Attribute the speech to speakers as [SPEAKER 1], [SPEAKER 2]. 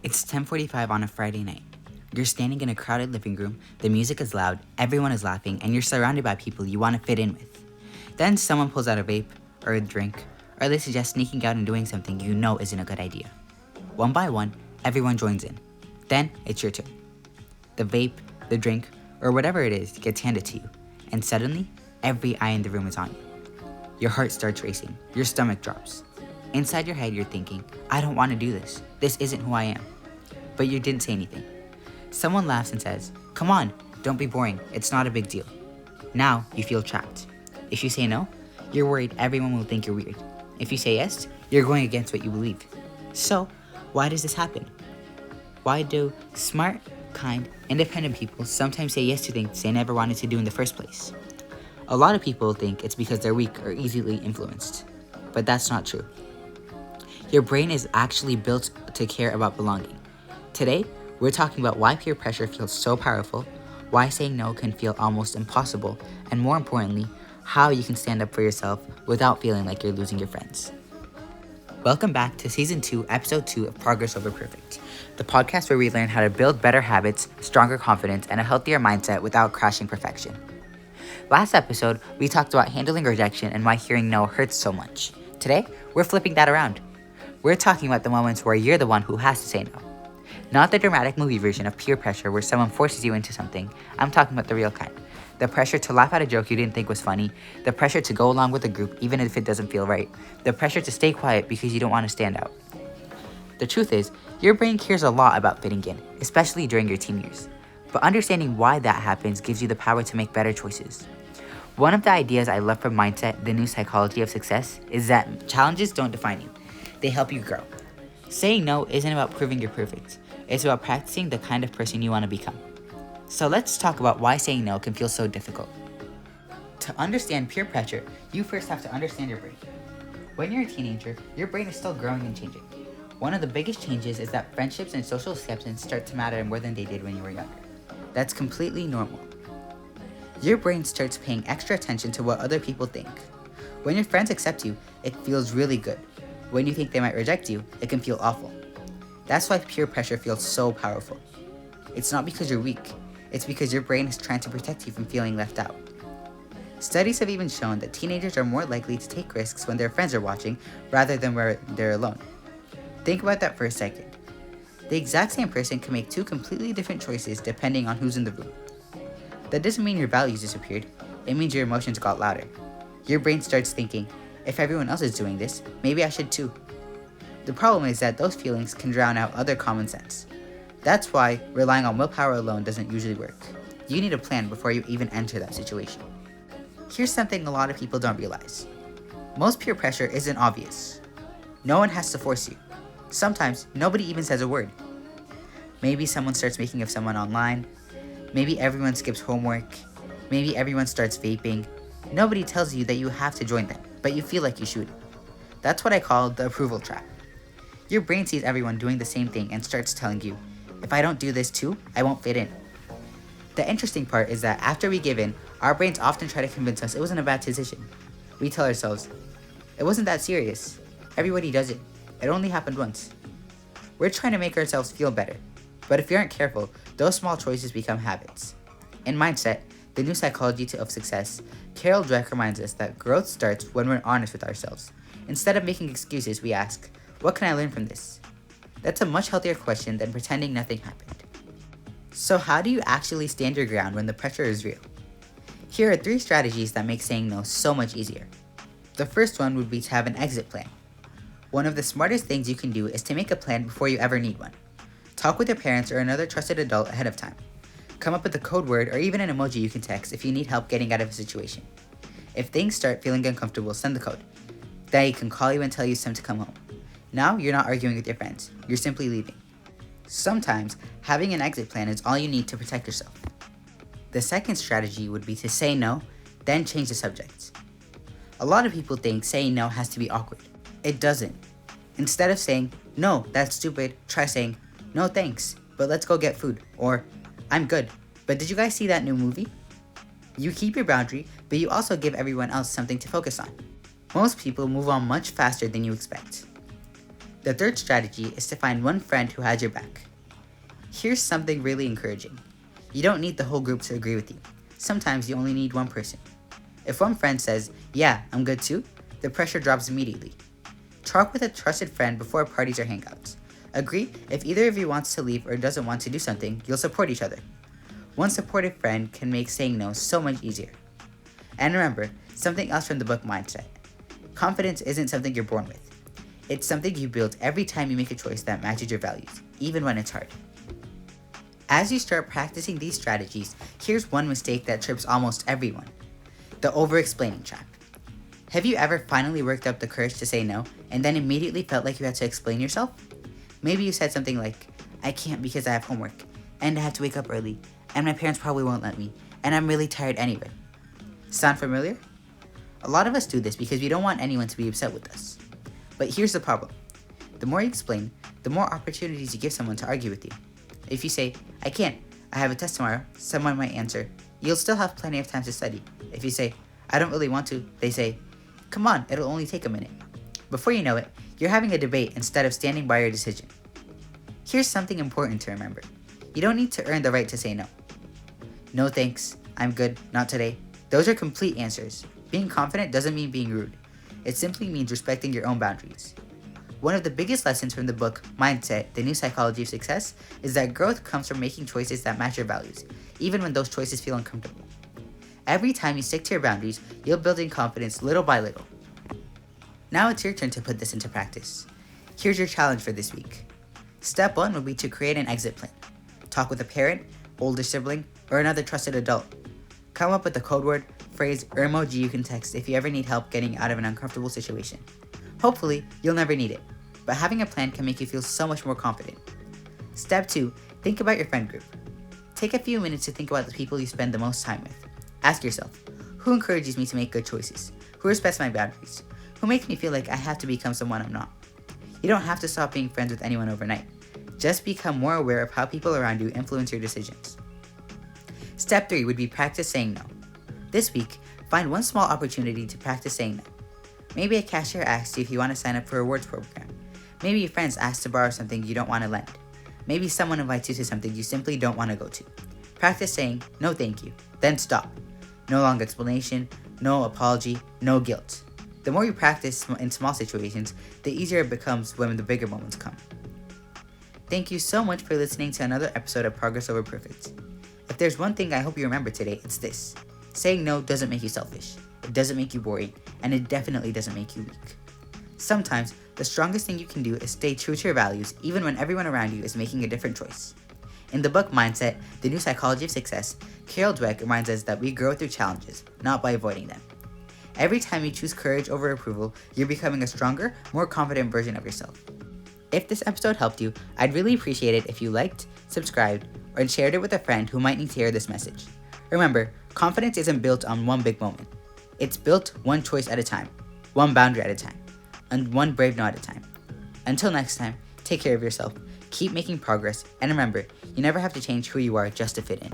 [SPEAKER 1] It's 10:45 on a Friday night. You're standing in a crowded living room, the music is loud, everyone is laughing, and you're surrounded by people you want to fit in with. Then someone pulls out a vape, or a drink, or they suggest sneaking out and doing something you know isn't a good idea. One by one, everyone joins in. Then it's your turn. The vape, the drink, or whatever it is gets handed to you, and suddenly, every eye in the room is on you. Your heart starts racing, your stomach drops. Inside your head, you're thinking, I don't want to do this. This isn't who I am. But you didn't say anything. Someone laughs and says, come on, don't be boring, it's not a big deal. Now you feel trapped. If you say no, you're worried everyone will think you're weird. If you say yes, you're going against what you believe. So, why does this happen? Why do smart, kind, independent people sometimes say yes to things they never wanted to do in the first place? A lot of people think it's because they're weak or easily influenced. But that's not true. Your brain is actually built to care about belonging. Today, we're talking about why peer pressure feels so powerful, why saying no can feel almost impossible, and more importantly, how you can stand up for yourself without feeling like you're losing your friends. Welcome back to Season 2, Episode 2 of Progress Over Perfect, the podcast where we learn how to build better habits, stronger confidence, and a healthier mindset without crashing perfection. Last episode, we talked about handling rejection and why hearing no hurts so much. Today, we're flipping that around. We're talking about the moments where you're the one who has to say no. Not the dramatic movie version of peer pressure where someone forces you into something. I'm talking about the real kind. The pressure to laugh at a joke you didn't think was funny. The pressure to go along with a group even if it doesn't feel right. The pressure to stay quiet because you don't want to stand out. The truth is, your brain cares a lot about fitting in, especially during your teen years. But understanding why that happens gives you the power to make better choices. One of the ideas I love from Mindset, the new psychology of success, is that challenges don't define you. They help you grow. Saying no isn't about proving you're perfect. It's about practicing the kind of person you want to become. So let's talk about why saying no can feel so difficult. To understand peer pressure, you first have to understand your brain. When you're a teenager, your brain is still growing and changing. One of the biggest changes is that friendships and social acceptance start to matter more than they did when you were younger. That's completely normal. Your brain starts paying extra attention to what other people think. When your friends accept you, it feels really good. When you think they might reject you, it can feel awful. That's why peer pressure feels so powerful. It's not because you're weak, it's because your brain is trying to protect you from feeling left out. Studies have even shown that teenagers are more likely to take risks when their friends are watching rather than where they're alone. Think about that for a second. The exact same person can make two completely different choices depending on who's in the room. That doesn't mean your values disappeared, it means your emotions got louder. Your brain starts thinking, if everyone else is doing this, maybe I should too. The problem is that those feelings can drown out other common sense. That's why relying on willpower alone doesn't usually work. You need a plan before you even enter that situation. Here's something a lot of people don't realize. Most peer pressure isn't obvious. No one has to force you. Sometimes, nobody even says a word. Maybe someone starts making of someone online. Maybe everyone skips homework. Maybe everyone starts vaping. Nobody tells you that you have to join them, but you feel like you should. That's what I call the approval trap. Your brain sees everyone doing the same thing and starts telling you, if I don't do this too, I won't fit in. The interesting part is that after we give in, our brains often try to convince us it wasn't a bad decision. We tell ourselves, it wasn't that serious. Everybody does it. It only happened once. We're trying to make ourselves feel better. But if we aren't careful, those small choices become habits. In Mindset, the new psychology of success, Carol Dweck reminds us that growth starts when we're honest with ourselves. Instead of making excuses, we ask, what can I learn from this? That's a much healthier question than pretending nothing happened. So how do you actually stand your ground when the pressure is real? Here are 3 strategies that make saying no so much easier. The first one would be to have an exit plan. One of the smartest things you can do is to make a plan before you ever need one. Talk with your parents or another trusted adult ahead of time. Come up with a code word or even an emoji you can text if you need help getting out of a situation. If things start feeling uncomfortable, send the code. They can call you and tell you it's time to come home. Now you're not arguing with your friends, you're simply leaving. Sometimes, having an exit plan is all you need to protect yourself. The second strategy would be to say no, then change the subject. A lot of people think saying no has to be awkward. It doesn't. Instead of saying, no, that's stupid, try saying, no thanks, but let's go get food, or I'm good, but did you guys see that new movie? You keep your boundary, but you also give everyone else something to focus on. Most people move on much faster than you expect. The third strategy is to find one friend who has your back. Here's something really encouraging. You don't need the whole group to agree with you. Sometimes you only need one person. If one friend says, "Yeah, I'm good too," the pressure drops immediately. Talk with a trusted friend before parties or hangouts. Agree if either of you wants to leave or doesn't want to do something, you'll support each other. One supportive friend can make saying no so much easier. And remember, something else from the book Mindset. Confidence isn't something you're born with. It's something you build every time you make a choice that matches your values, even when it's hard. As you start practicing these strategies, here's one mistake that trips almost everyone: the over-explaining trap. Have you ever finally worked up the courage to say no and then immediately felt like you had to explain yourself? Maybe you said something like, "I can't because I have homework, and I have to wake up early, and my parents probably won't let me, and I'm really tired anyway." Sound familiar? A lot of us do this because we don't want anyone to be upset with us. But here's the problem. The more you explain, the more opportunities you give someone to argue with you. If you say, "I can't, I have a test tomorrow," someone might answer, "You'll still have plenty of time to study." If you say, "I don't really want to," they say, "Come on, it'll only take a minute." Before you know it, you're having a debate instead of standing by your decision. Here's something important to remember. You don't need to earn the right to say no. "No thanks, I'm good, not today." Those are complete answers. Being confident doesn't mean being rude. It simply means respecting your own boundaries. One of the biggest lessons from the book Mindset, The New Psychology of Success, is that growth comes from making choices that match your values, even when those choices feel uncomfortable. Every time you stick to your boundaries, you'll build in confidence little by little. Now it's your turn to put this into practice. Here's your challenge for this week. Step 1 would be to create an exit plan. Talk with a parent, older sibling, or another trusted adult. Come up with a code word, phrase, or emoji you can text if you ever need help getting out of an uncomfortable situation. Hopefully, you'll never need it, but having a plan can make you feel so much more confident. Step 2, think about your friend group. Take a few minutes to think about the people you spend the most time with. Ask yourself, who encourages me to make good choices? Who respects my boundaries? Who makes me feel like I have to become someone I'm not? You don't have to stop being friends with anyone overnight. Just become more aware of how people around you influence your decisions. Step 3 would be practice saying no. This week, find one small opportunity to practice saying no. Maybe a cashier asks you if you want to sign up for a rewards program. Maybe your friends ask to borrow something you don't want to lend. Maybe someone invites you to something you simply don't want to go to. Practice saying, "No thank you," then stop. No long explanation, no apology, no guilt. The more you practice in small situations, the easier it becomes when the bigger moments come. Thank you so much for listening to another episode of Progress Over Perfect. If there's one thing I hope you remember today, it's this. Saying no doesn't make you selfish, it doesn't make you boring, and it definitely doesn't make you weak. Sometimes, the strongest thing you can do is stay true to your values even when everyone around you is making a different choice. In the book Mindset, The New Psychology of Success, Carol Dweck reminds us that we grow through challenges, not by avoiding them. Every time you choose courage over approval, you're becoming a stronger, more confident version of yourself. If this episode helped you, I'd really appreciate it if you liked, subscribed, or shared it with a friend who might need to hear this message. Remember, confidence isn't built on one big moment. It's built one choice at a time, one boundary at a time, and one brave no at a time. Until next time, take care of yourself, keep making progress, and remember, you never have to change who you are just to fit in.